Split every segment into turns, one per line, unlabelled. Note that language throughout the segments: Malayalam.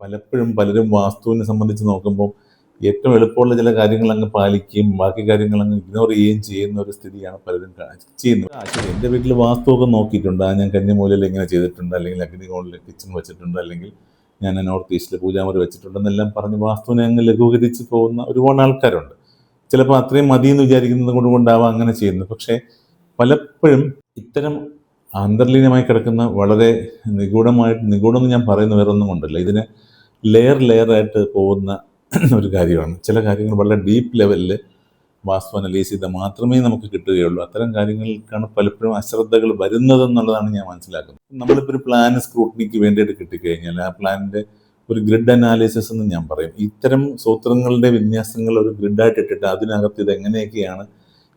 പലപ്പോഴും പലരും വാസ്തുവിനെ സംബന്ധിച്ച് നോക്കുമ്പോൾ ഏറ്റവും എളുപ്പമുള്ള ചില കാര്യങ്ങൾ അങ്ങ് പാലിക്കുകയും ബാക്കി കാര്യങ്ങൾ അങ്ങ് ഇഗ്നോർ ചെയ്യുകയും ചെയ്യുന്ന ഒരു സ്ഥിതിയാണ് പലരും ചെയ്യുന്നത്. ശരി, എൻ്റെ വീട്ടിൽ വാസ്തുവൊക്കെ നോക്കിയിട്ടുണ്ട്. ഞാൻ കന്നിമൂലയിൽ ഇങ്ങനെ ചെയ്തിട്ടുണ്ട്, അല്ലെങ്കിൽ അഗ്നികോണിൽ കിച്ചൺ വെച്ചിട്ടുണ്ട്, അല്ലെങ്കിൽ ഞാൻ നോർത്ത് ഈസ്റ്റിൽ പൂജാമുറി വെച്ചിട്ടുണ്ടെന്നെല്ലാം പറഞ്ഞ് വാസ്തുവിനെ അങ്ങ് ലഘൂകരിച്ച് പോകുന്ന ഒരുപാട് ആൾക്കാരുണ്ട്. ചിലപ്പോൾ അത്രയും മതിയെന്ന് വിചാരിക്കുന്നത് കൊണ്ടാവാം അങ്ങനെ ചെയ്യുന്നത്. പക്ഷേ പലപ്പോഴും ഇത്തരം അന്തർലീനമായി കിടക്കുന്ന വളരെ നിഗൂഢമെന്ന് ഞാൻ പറയുന്ന വേറൊന്നും കൊണ്ടല്ല, ഇതിന് ലെയറായിട്ട് പോകുന്ന ഒരു കാര്യമാണ്. ചില കാര്യങ്ങൾ വളരെ ഡീപ്പ് ലെവലിൽ വാസ്തു അനലൈസ് ചെയ്താൽ മാത്രമേ നമുക്ക് കിട്ടുകയുള്ളൂ. അത്തരം കാര്യങ്ങൾക്കാണ് പലപ്പോഴും അശ്രദ്ധകൾ വരുന്നതെന്നുള്ളതാണ് ഞാൻ മനസ്സിലാക്കുന്നത്. നമ്മളിപ്പോൾ ഒരു പ്ലാൻ സ്ക്രൂട്ടിനിക്ക് വേണ്ടിയിട്ട് കിട്ടിക്കഴിഞ്ഞാൽ ആ പ്ലാനിൻ്റെ ഒരു ഗ്രിഡ് അനാലിസിസ് എന്ന് ഞാൻ പറയും. ഇത്തരം സൂത്രങ്ങളുടെ വിന്യാസങ്ങൾ ഒരു ഗ്രിഡായിട്ട് ഇട്ടിട്ട് അതിനകത്ത് ഇത് എങ്ങനെയൊക്കെയാണ്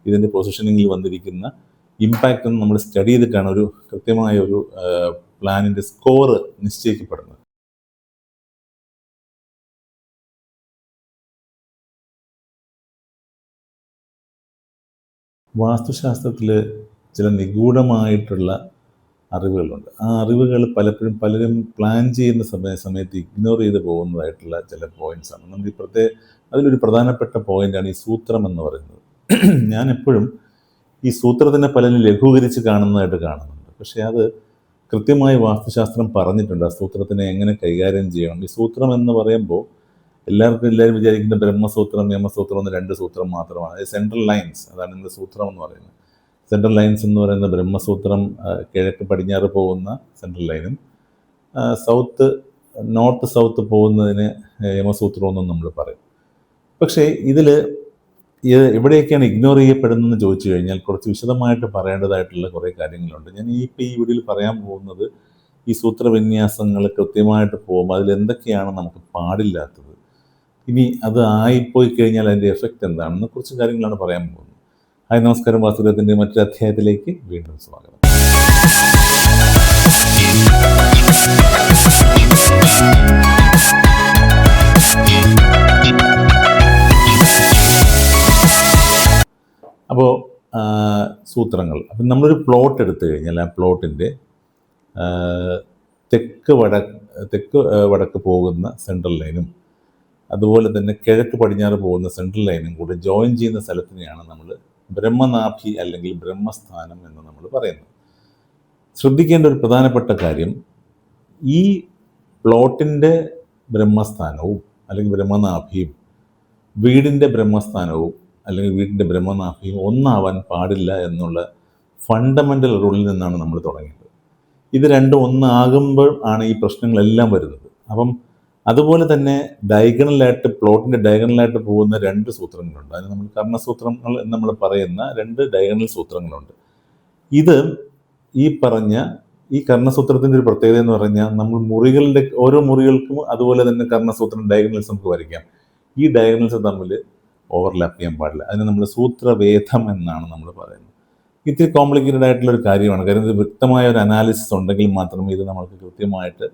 ഇതിൻ്റെ പൊസിഷനിങ്ങിൽ വന്നിരിക്കുന്ന ഇമ്പാക്റ്റ് എന്ന് നമ്മൾ സ്റ്റഡി ചെയ്തിട്ടാണ് ഒരു കൃത്യമായ ഒരു പ്ലാനിൻ്റെ സ്കോർ നിശ്ചയിക്കപ്പെടുന്നത്. വാസ്തുശാസ്ത്രത്തിൽ ചില നിഗൂഢമായിട്ടുള്ള അറിവുകളുണ്ട്. ആ അറിവുകൾ പലരും പ്ലാൻ ചെയ്യുന്ന സമയത്ത് ഇഗ്നോർ ചെയ്ത് പോകുന്നതായിട്ടുള്ള ചില പോയിന്റ്സാണ്. നമുക്ക് അതിലൊരു പ്രധാനപ്പെട്ട പോയിന്റാണ് ഈ സൂത്രം എന്ന് പറയുന്നത്. ഞാൻ എപ്പോഴും ഈ സൂത്രത്തിനെ പലരും ലഘൂകരിച്ച് കാണുന്നതായിട്ട് കാണുന്നുണ്ട്. പക്ഷേ അത് കൃത്യമായി വാസ്തുശാസ്ത്രം പറഞ്ഞിട്ടുണ്ട്. ആ സൂത്രത്തിനെ എങ്ങനെ കൈകാര്യം ചെയ്യണം. ഈ സൂത്രം എന്ന് പറയുമ്പോൾ എല്ലാവരും വിചാരിക്കുന്ന ബ്രഹ്മസൂത്രം യമസൂത്രം എന്ന് രണ്ട് സൂത്രം മാത്രമാണ്. സെൻട്രൽ ലൈൻസ്, അതാണ് ഇന്ന് സൂത്രം എന്ന് പറയുന്നത്. സെൻട്രൽ ലൈൻസ് എന്ന് പറയുന്ന ബ്രഹ്മസൂത്രം കിഴക്ക് പടിഞ്ഞാറ് പോകുന്ന സെൻട്രൽ ലൈനും നോർത്ത് സൗത്ത് പോകുന്നതിന് യമസൂത്രം എന്നും നമ്മൾ പറയും. പക്ഷേ ഇതിൽ എവിടെയൊക്കെയാണ് ഇഗ്നോർ ചെയ്യപ്പെടുന്നതെന്ന് ചോദിച്ചു കഴിഞ്ഞാൽ കുറച്ച് വിശദമായിട്ട് പറയേണ്ടതായിട്ടുള്ള കുറേ കാര്യങ്ങളുണ്ട്. ഞാൻ ഈ വീഡിയോയിൽ പറയാൻ പോകുന്നത് ഈ സൂത്രവിന്യാസങ്ങൾ കൃത്യമായിട്ട് പോകുമ്പോൾ അതിലെന്തൊക്കെയാണ് നമുക്ക് പാടില്ലാത്തത്, ഇനി അത് ആയിപ്പോയി കഴിഞ്ഞാൽ അതിൻ്റെ എഫക്റ്റ് എന്താണെന്ന് കുറച്ച് കാര്യങ്ങളാണ് പറയാൻ പോകുന്നത്. ഹായ്, നമസ്കാരം. വാസ്തുഗ്രഹത്തിൻ്റെ മറ്റൊരു അധ്യായത്തിലേക്ക് വീണ്ടും സ്വാഗതം. അപ്പോൾ സൂത്രങ്ങൾ, അപ്പം നമ്മളൊരു പ്ലോട്ട് എടുത്തു കഴിഞ്ഞാൽ ആ പ്ലോട്ടിൻ്റെ തെക്ക് വടക്ക് പോകുന്ന സെൻട്രൽ ലൈനും അതുപോലെ തന്നെ കിഴക്ക് പടിഞ്ഞാറ് പോകുന്ന സെൻട്രൽ ലൈനും കൂടി ജോയിൻ ചെയ്യുന്ന സ്ഥലത്തിനെയാണ് നമ്മൾ ബ്രഹ്മനാഭി അല്ലെങ്കിൽ ബ്രഹ്മസ്ഥാനം എന്ന് നമ്മൾ പറയുന്നത്. ശ്രദ്ധിക്കേണ്ട ഒരു പ്രധാനപ്പെട്ട കാര്യം, ഈ പ്ലോട്ടിൻ്റെ ബ്രഹ്മസ്ഥാനവും അല്ലെങ്കിൽ ബ്രഹ്മനാഭിയും വീടിൻ്റെ ബ്രഹ്മസ്ഥാനവും അല്ലെങ്കിൽ വീടിൻ്റെ ബ്രഹ്മനാഭിയും ഒന്നാവാൻ പാടില്ല എന്നുള്ള ഫണ്ടമെൻ്റൽ റൂളിൽ നിന്നാണ് നമ്മൾ തുടങ്ങിയത്. ഇത് രണ്ടും ഒന്നാകുമ്പോൾ ആണ് ഈ പ്രശ്നങ്ങളെല്ലാം വരുന്നത്. അപ്പം അതുപോലെ തന്നെ പ്ലോട്ടിൻ്റെ ഡയഗണലായിട്ട് പോകുന്ന രണ്ട് സൂത്രങ്ങളുണ്ട്. അതിന് നമ്മൾ കർണസൂത്രങ്ങൾ എന്ന് നമ്മൾ പറയുന്ന രണ്ട് ഡയഗണൽ സൂത്രങ്ങളുണ്ട്. ഇത് ഈ കർണസൂത്രത്തിൻ്റെ ഒരു പ്രത്യേകത എന്ന് പറഞ്ഞാൽ നമ്മൾ ഓരോ മുറികൾക്കും അതുപോലെ തന്നെ കർണസൂത്രം ഡയഗണൽസ് നമുക്ക് വരയ്ക്കാം. ഈ ഡയഗണൽസ് തമ്മിൽ ഓവർലാപ്പ് ചെയ്യാൻ പാടില്ല. അതിന് നമ്മൾ സൂത്രവേദം എന്നാണ് നമ്മൾ പറയുന്നത്. ഇത്തിരി കോംപ്ലിക്കേറ്റഡ് ആയിട്ടുള്ള ഒരു കാര്യമാണ്. കാര്യം ഇത് വ്യക്തമായ ഒരു അനാലിസിസ് ഉണ്ടെങ്കിൽ മാത്രമേ ഇത് നമ്മൾക്ക് കൃത്യമായിട്ട്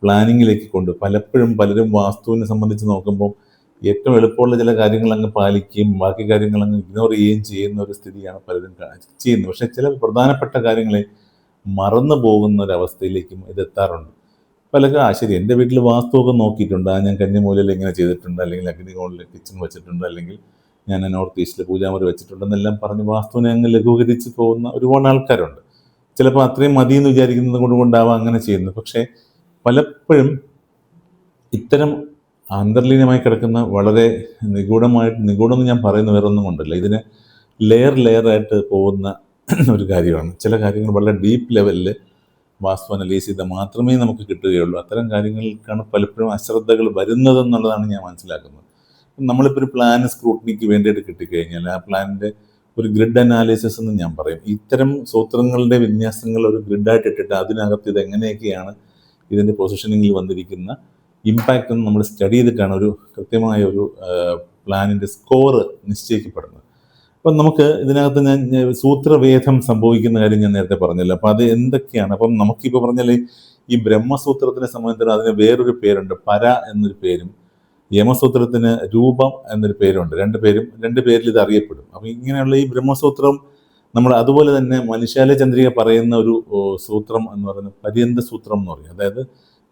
പ്ലാനിങ്ങിലേക്ക് പലരും വാസ്തുവിനെ സംബന്ധിച്ച് നോക്കുമ്പോൾ ഏറ്റവും എളുപ്പമുള്ള ചില കാര്യങ്ങൾ അങ്ങ് പാലിക്കുകയും ബാക്കി കാര്യങ്ങൾ അങ്ങ് ഇഗ്നോർ ചെയ്യുകയും ചെയ്യുന്ന ഒരു സ്ഥിതിയാണ് പലരും ചെയ്യുന്നത്. പക്ഷേ ചില പ്രധാനപ്പെട്ട കാര്യങ്ങളെ മറന്നു പോകുന്ന ഒരവസ്ഥയിലേക്കും ഇത് എത്താറുണ്ട്. ശരി, എൻ്റെ വീട്ടിൽ വാസ്തുവൊക്കെ നോക്കിയിട്ടുണ്ട്. ഞാൻ കന്നിമൂലയിൽ ഇങ്ങനെ ചെയ്തിട്ടുണ്ട്, അല്ലെങ്കിൽ അഗ്നികോണിൽ കിച്ചൺ വെച്ചിട്ടുണ്ട്, അല്ലെങ്കിൽ ഞാൻ നോർത്ത് ഈസ്റ്റിൽ പൂജാമുറി വെച്ചിട്ടുണ്ടെന്നെല്ലാം പറഞ്ഞ് വാസ്തുവിനെ അങ്ങ് ലഘൂകരിച്ച് പോകുന്ന ഒരുപാട് ആൾക്കാരുണ്ട്. ചിലപ്പോൾ അത്രയും മതിയെന്ന് വിചാരിക്കുന്നത് കൊണ്ടാവാം അങ്ങനെ ചെയ്യുന്നത്. പക്ഷേ പലപ്പോഴും ഇത്തരം അന്തർലീനമായി കിടക്കുന്ന വളരെ നിഗൂഢമെന്ന് ഞാൻ പറയുന്ന വേറൊന്നും കൊണ്ടല്ല, ഇതിന് ലെയറായിട്ട് പോകുന്ന ഒരു കാര്യമാണ്. ചില കാര്യങ്ങൾ വളരെ ഡീപ്പ് ലെവലിൽ വാസ്തു അനലൈസ് ചെയ്താൽ മാത്രമേ നമുക്ക് കിട്ടുകയുള്ളൂ. അത്തരം കാര്യങ്ങൾക്കാണ് പലപ്പോഴും അശ്രദ്ധകൾ വരുന്നതെന്നുള്ളതാണ് ഞാൻ മനസ്സിലാക്കുന്നത്. നമ്മളിപ്പോൾ ഒരു പ്ലാൻ സ്ക്രൂട്ടിനിക്ക് വേണ്ടിയിട്ട് കിട്ടിക്കഴിഞ്ഞാൽ ആ പ്ലാനിൻ്റെ ഒരു ഗ്രിഡ് അനാലിസിസ് എന്ന് ഞാൻ പറയും. ഇത്തരം സൂത്രങ്ങളുടെ വിന്യാസങ്ങൾ ഒരു ഗ്രിഡായിട്ട് ഇട്ടിട്ട് അതിനകത്ത് ഇത് എങ്ങനെയൊക്കെയാണ് ഇതിൻ്റെ പൊസിഷനിങ്ങിൽ വന്നിരിക്കുന്ന ഇമ്പാക്റ്റ് എന്ന് നമ്മൾ സ്റ്റഡി ചെയ്തിട്ടാണ് ഒരു കൃത്യമായ ഒരു പ്ലാനിൻ്റെ സ്കോർ നിശ്ചയിക്കപ്പെടുന്നത്. അപ്പം നമുക്ക് ഇതിനകത്ത് ഞാൻ സൂത്രവേദം സംഭവിക്കുന്ന കാര്യം ഞാൻ നേരത്തെ പറഞ്ഞല്ലോ. അപ്പം അത് എന്തൊക്കെയാണ്? അപ്പം നമുക്കിപ്പോൾ പറഞ്ഞാൽ ഈ ബ്രഹ്മസൂത്രത്തിനെ സംബന്ധിച്ചിടത്തോളം അതിന് വേറൊരു പേരുണ്ട്, പര എന്നൊരു പേരും യമസൂത്രത്തിന് രൂപം എന്നൊരു പേരുണ്ട്. രണ്ട് പേരിൽ ഇത് അറിയപ്പെടും. അപ്പം ഇങ്ങനെയുള്ള ഈ ബ്രഹ്മസൂത്രം നമ്മൾ അതുപോലെ തന്നെ മനുഷ്യാലയ ചന്ദ്രിക പറയുന്ന ഒരു സൂത്രം എന്ന് പറയുന്നത് പര്യന്ത സൂത്രം എന്ന് പറയും. അതായത്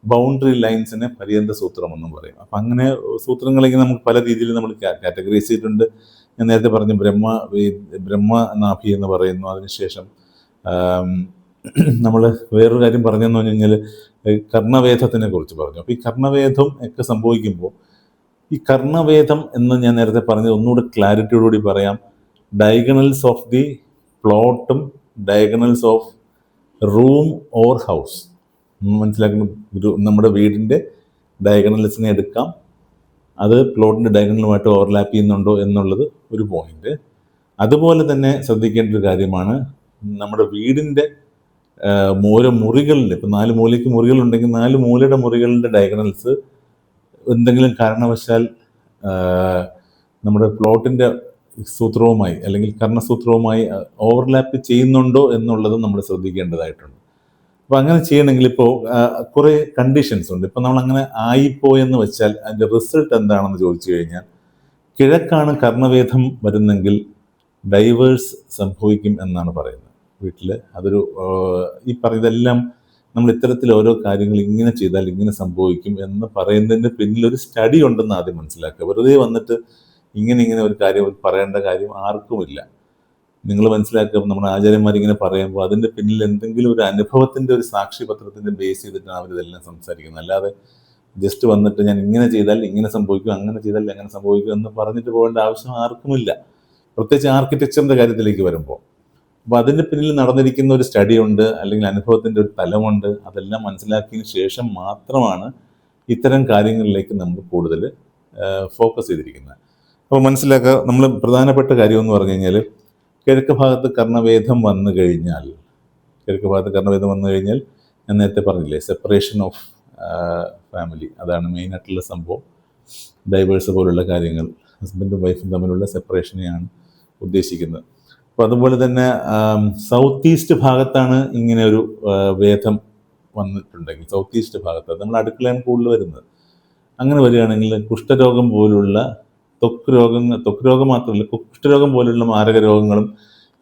ബൗണ്ടറി ലൈൻസിനെ പര്യന്ത സൂത്രം എന്നും പറയും. അപ്പം അങ്ങനെ സൂത്രങ്ങളിങ്ങനെ നമുക്ക് പല രീതിയിൽ നമ്മൾ കാറ്റഗറൈസ് ചെയ്തിട്ടുണ്ട്. ഞാൻ നേരത്തെ പറഞ്ഞു ബ്രഹ്മനാഭി എന്ന് പറയുന്നു. അതിനുശേഷം നമ്മൾ വേറൊരു കാര്യം പറഞ്ഞെന്ന് പറഞ്ഞു കഴിഞ്ഞാൽ കർണവേദത്തിനെ കുറിച്ച് പറഞ്ഞു. അപ്പോൾ ഈ കർണവേദം ഒക്കെ സംഭവിക്കുമ്പോൾ ഈ കർണവേദം എന്ന് ഞാൻ നേരത്തെ പറഞ്ഞത് ഒന്നുകൂടെ ക്ലാരിറ്റിയോടുകൂടി പറയാം. ഡയഗണൽസ് ഓഫ് ദി പ്ലോട്ടും diagonals of room or house മനസ്സിലാക്കുന്ന നമ്മുടെ വീടിൻ്റെ ഡയഗണൽസിനെ എടുക്കാം. അത് പ്ലോട്ടിൻ്റെ ഡയഗണലുമായിട്ട് ഓവർലാപ്പ് ചെയ്യുന്നുണ്ടോ എന്നുള്ളത് ഒരു പോയിന്റ്. അതുപോലെ തന്നെ ശ്രദ്ധിക്കേണ്ട ഒരു കാര്യമാണ് നമ്മുടെ വീടിൻ്റെ ഓരോ മുറികളിൽ, ഇപ്പം 4 മൂലയ്ക്ക് മുറികളുണ്ടെങ്കിൽ 4 മൂലയുടെ മുറികളുടെ ഡയഗണൽസ് എന്തെങ്കിലും കാരണവശാൽ നമ്മുടെ പ്ലോട്ടിൻ്റെ സൂത്രവുമായി അല്ലെങ്കിൽ കർണസൂത്രവുമായി ഓവർലാപ്പ് ചെയ്യുന്നുണ്ടോ എന്നുള്ളത് നമ്മൾ ശ്രദ്ധിക്കേണ്ടതായിട്ടുണ്ട്. അപ്പോൾ അങ്ങനെ ചെയ്യണമെങ്കിൽ ഇപ്പോൾ കുറേ കണ്ടീഷൻസ് ഉണ്ട്. ഇപ്പം നമ്മൾ അങ്ങനെ ആയിപ്പോയെന്ന് വെച്ചാൽ അതിൻ്റെ റിസൾട്ട് എന്താണെന്ന് ചോദിച്ചു കഴിഞ്ഞാൽ, കിഴക്കാണ് കർണവേദം വരുന്നെങ്കിൽ ഡൈവേഴ്സ് സംഭവിക്കും എന്നാണ് പറയുന്നത് വീട്ടിൽ. അതൊരു ഈ പറയുന്നതെല്ലാം നമ്മൾ ഇത്തരത്തിൽ ഓരോ കാര്യങ്ങൾ ഇങ്ങനെ ചെയ്താൽ ഇങ്ങനെ സംഭവിക്കും എന്ന് പറയുന്നതിൻ്റെ പിന്നിലൊരു സ്റ്റഡി ഉണ്ടെന്ന് ആദ്യം മനസ്സിലാക്കുക. വെറുതെ വന്നിട്ട് ഇങ്ങനെ ഒരു കാര്യം പറയേണ്ട കാര്യം ആർക്കുമില്ല. നിങ്ങൾ മനസ്സിലാക്കുക, നമ്മുടെ ആചാര്യന്മാരിങ്ങനെ പറയുമ്പോൾ അതിൻ്റെ പിന്നിൽ എന്തെങ്കിലും ഒരു അനുഭവത്തിൻ്റെ ഒരു സാക്ഷ്യപത്രത്തിൻ്റെ ബേസ് ചെയ്തിട്ടാണ് അവരിതെല്ലാം സംസാരിക്കുന്നത്. അല്ലാതെ ജസ്റ്റ് വന്നിട്ട് ഞാൻ ഇങ്ങനെ ചെയ്താൽ ഇങ്ങനെ സംഭവിക്കും, അങ്ങനെ ചെയ്താൽ എങ്ങനെ സംഭവിക്കും എന്ന് പറഞ്ഞിട്ട് പോകേണ്ട ആവശ്യം ആർക്കുമില്ല, പ്രത്യേകിച്ച് ആർക്കിടെക്ചറിൻ്റെ കാര്യത്തിലേക്ക് വരുമ്പോൾ. അപ്പോൾ അതിൻ്റെ പിന്നിൽ നടന്നിരിക്കുന്ന ഒരു സ്റ്റഡി ഉണ്ട്, അല്ലെങ്കിൽ അനുഭവത്തിൻ്റെ ഒരു തലമുണ്ട്. അതെല്ലാം മനസ്സിലാക്കിയതിന് ശേഷം മാത്രമാണ് ഇത്തരം കാര്യങ്ങളിലേക്ക് നമ്മൾ കൂടുതൽ ഫോക്കസ് ചെയ്തിരിക്കുന്നത്. അപ്പോൾ മനസ്സിലാക്കുക, നമ്മൾ പ്രധാനപ്പെട്ട കാര്യം എന്ന് പറഞ്ഞു കഴിഞ്ഞാൽ കിഴക്ക് ഭാഗത്ത് കർണവേദം വന്നു കഴിഞ്ഞാൽ ഞാൻ നേരത്തെ പറഞ്ഞില്ലേ, സെപ്പറേഷൻ ഓഫ് ഫാമിലി, അതാണ് മെയിനായിട്ടുള്ള സംഭവം. ഡൈവേഴ്സ് പോലുള്ള കാര്യങ്ങൾ, ഹസ്ബൻഡും വൈഫും തമ്മിലുള്ള സെപ്പറേഷനെയാണ് ഉദ്ദേശിക്കുന്നത്. അപ്പോൾ അതുപോലെ തന്നെ സൗത്ത് ഈസ്റ്റ് ഭാഗത്താണ് ഇങ്ങനെ ഒരു വേദം വന്നിട്ടുണ്ടെങ്കിൽ, സൗത്ത് ഈസ്റ്റ് ഭാഗത്ത് നമ്മൾ അടുക്കളയാണ് കൂടുതൽ വരുന്നത്. അങ്ങനെ വരികയാണെങ്കിൽ കുഷ്ഠരോഗം പോലുള്ള ത്വക്ക് രോഗം മാത്രമല്ല, കുഷ്ഠരോഗം പോലുള്ള മാരക രോഗങ്ങളും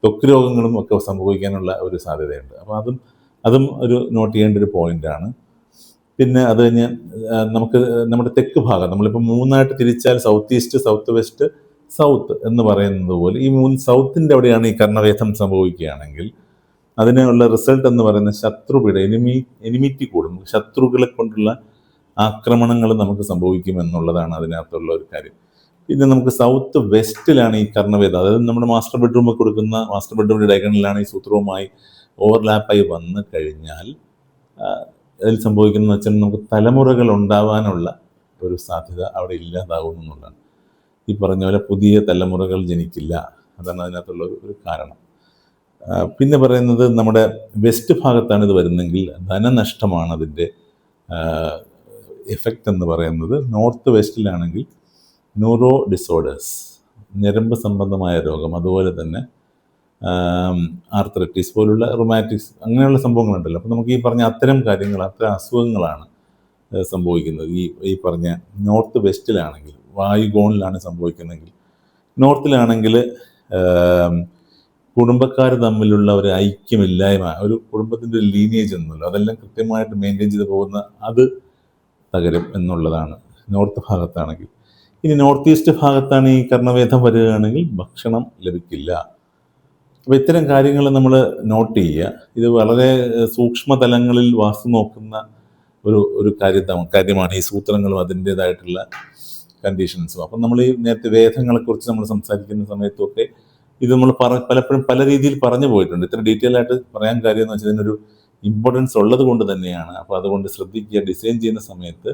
ത്വക്ക് രോഗങ്ങളും ഒക്കെ സംഭവിക്കാനുള്ള ഒരു സാധ്യതയുണ്ട്. അപ്പോൾ അതും ഒരു നോട്ട് ചെയ്യേണ്ട ഒരു പോയിന്റാണ്. പിന്നെ അത് കഴിഞ്ഞ് നമുക്ക് നമ്മുടെ തെക്ക് ഭാഗം നമ്മളിപ്പോൾ 3ആയിട്ട് തിരിച്ചാൽ south east, south west, south എന്ന് പറയുന്നത് പോലെ ഈ 3 സൗത്തിൻ്റെ അവിടെയാണ് ഈ കർണവേദം സംഭവിക്കുകയാണെങ്കിൽ അതിനുള്ള റിസൾട്ട് എന്ന് പറയുന്നത് ശത്രുപീഡ, എനിമിറ്റി കൂടും, ശത്രുക്കളെ കൊണ്ടുള്ള ആക്രമണങ്ങൾ നമുക്ക് സംഭവിക്കും എന്നുള്ളതാണ് അതിനകത്തുള്ള ഒരു കാര്യം. പിന്നെ നമുക്ക് സൗത്ത് വെസ്റ്റിലാണ് ഈ കർണവേദം, അതായത് നമ്മുടെ മാസ്റ്റർ ബെഡ്റൂമിൽ കൊടുക്കുന്ന മാസ്റ്റർ ബെഡ്റൂമിൻ്റെ ഡയഗണലിലാണ് ഈ സൂത്രവുമായി ഓവർലാപ്പായി വന്നു കഴിഞ്ഞാൽ അതിൽ സംഭവിക്കുന്നതെന്ന് വെച്ചാൽ നമുക്ക് തലമുറകൾ ഉണ്ടാവാനുള്ള ഒരു സാധ്യത അവിടെ ഇല്ലാതാകും എന്നുള്ളതാണ്. ഈ പറഞ്ഞ പോലെ പുതിയ തലമുറകൾ ജനിക്കില്ല, അതാണ് അതിനകത്തുള്ള ഒരു കാരണം. പിന്നെ പറയുന്നത് നമ്മുടെ വെസ്റ്റ് ഭാഗത്താണ് ഇത് വരുന്നെങ്കിൽ ധനനഷ്ടമാണ് അതിൻ്റെ എഫക്റ്റ് എന്ന് പറയുന്നത്. നോർത്ത് വെസ്റ്റിലാണെങ്കിൽ ന്യൂറോ ഡിസോർഡേഴ്സ്, ഞരമ്പ് സംബന്ധമായ രോഗം, അതുപോലെ തന്നെ ആർത്രൈറ്റിസ് പോലുള്ള റൊമാറ്റിക്സ്, അങ്ങനെയുള്ള സംഭവങ്ങളുണ്ടല്ലോ. അപ്പോൾ നമുക്ക് ഈ പറഞ്ഞ അത്തരം അസുഖങ്ങളാണ് സംഭവിക്കുന്നത് ഈ പറഞ്ഞ നോർത്ത് വെസ്റ്റിലാണെങ്കിൽ, വായുകോണിലാണ് സംഭവിക്കുന്നതെങ്കിൽ. നോർത്തിലാണെങ്കിൽ കുടുംബക്കാർ തമ്മിലുള്ള ഒരു ഐക്യമില്ലായ്മ, ഒരു കുടുംബത്തിൻ്റെ ഒരു ലീനിയേജ് എന്നല്ലോ, അതെല്ലാം കൃത്യമായിട്ട് മെയിൻറ്റെയിൻ ചെയ്ത് പോകുന്ന അത് തകരും എന്നുള്ളതാണ് നോർത്ത് ഭാഗത്താണെങ്കിൽ. ഇനി നോർത്ത് ഈസ്റ്റ് ഭാഗത്താണ് ഈ കർണവേദം വരികയാണെങ്കിൽ ഭക്ഷണം ലഭിക്കില്ല. അപ്പോൾ ഇത്തരം കാര്യങ്ങൾ നമ്മൾ നോട്ട് ചെയ്യുക. ഇത് വളരെ സൂക്ഷ്മതലങ്ങളിൽ വാസ്തു നോക്കുന്ന ഒരു കാര്യമാണ് ഈ സൂത്രങ്ങളും അതിൻ്റേതായിട്ടുള്ള കണ്ടീഷൻസും. അപ്പം നമ്മൾ ഈ നേരത്തെ വേദങ്ങളെക്കുറിച്ച് നമ്മൾ സംസാരിക്കുന്ന സമയത്തൊക്കെ ഇത് നമ്മൾ പലപ്പോഴും പല രീതിയിൽ പറഞ്ഞു പോയിട്ടുണ്ട്. ഇത്ര ഡീറ്റെയിൽ ആയിട്ട് പറയാൻ കാര്യം എന്ന് വെച്ചാൽ ഇതിനൊരു ഇമ്പോർട്ടൻസ് ഉള്ളത് കൊണ്ട് തന്നെയാണ്. അപ്പോൾ അതുകൊണ്ട് ശ്രദ്ധിക്കുക, ഡിസൈൻ ചെയ്യുന്ന സമയത്ത്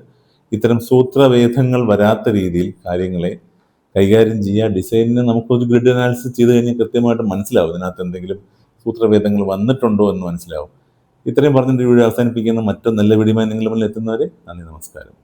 ഇത്തരം സൂത്രവേദങ്ങൾ വരാത്ത രീതിയിൽ കാര്യങ്ങളെ കൈകാര്യം ചെയ്യുക. ഡിസൈനിന് നമുക്കൊരു ഗ്രിഡ് അനാലിസിസ് ചെയ്ത് കഴിഞ്ഞാൽ കൃത്യമായിട്ട് മനസ്സിലാവും ഇതിനകത്ത് എന്തെങ്കിലും സൂത്രവേദങ്ങൾ വന്നിട്ടുണ്ടോ എന്ന് മനസ്സിലാവും. ഇത്രയും പറഞ്ഞിട്ട് വീഡിയോ അവസാനിപ്പിക്കുന്ന മറ്റൊരു നല്ല വീഡിയോയുമായി നിങ്ങളുടെ മുന്നിൽ എത്തുന്നവരെ നന്ദി, നമസ്കാരം.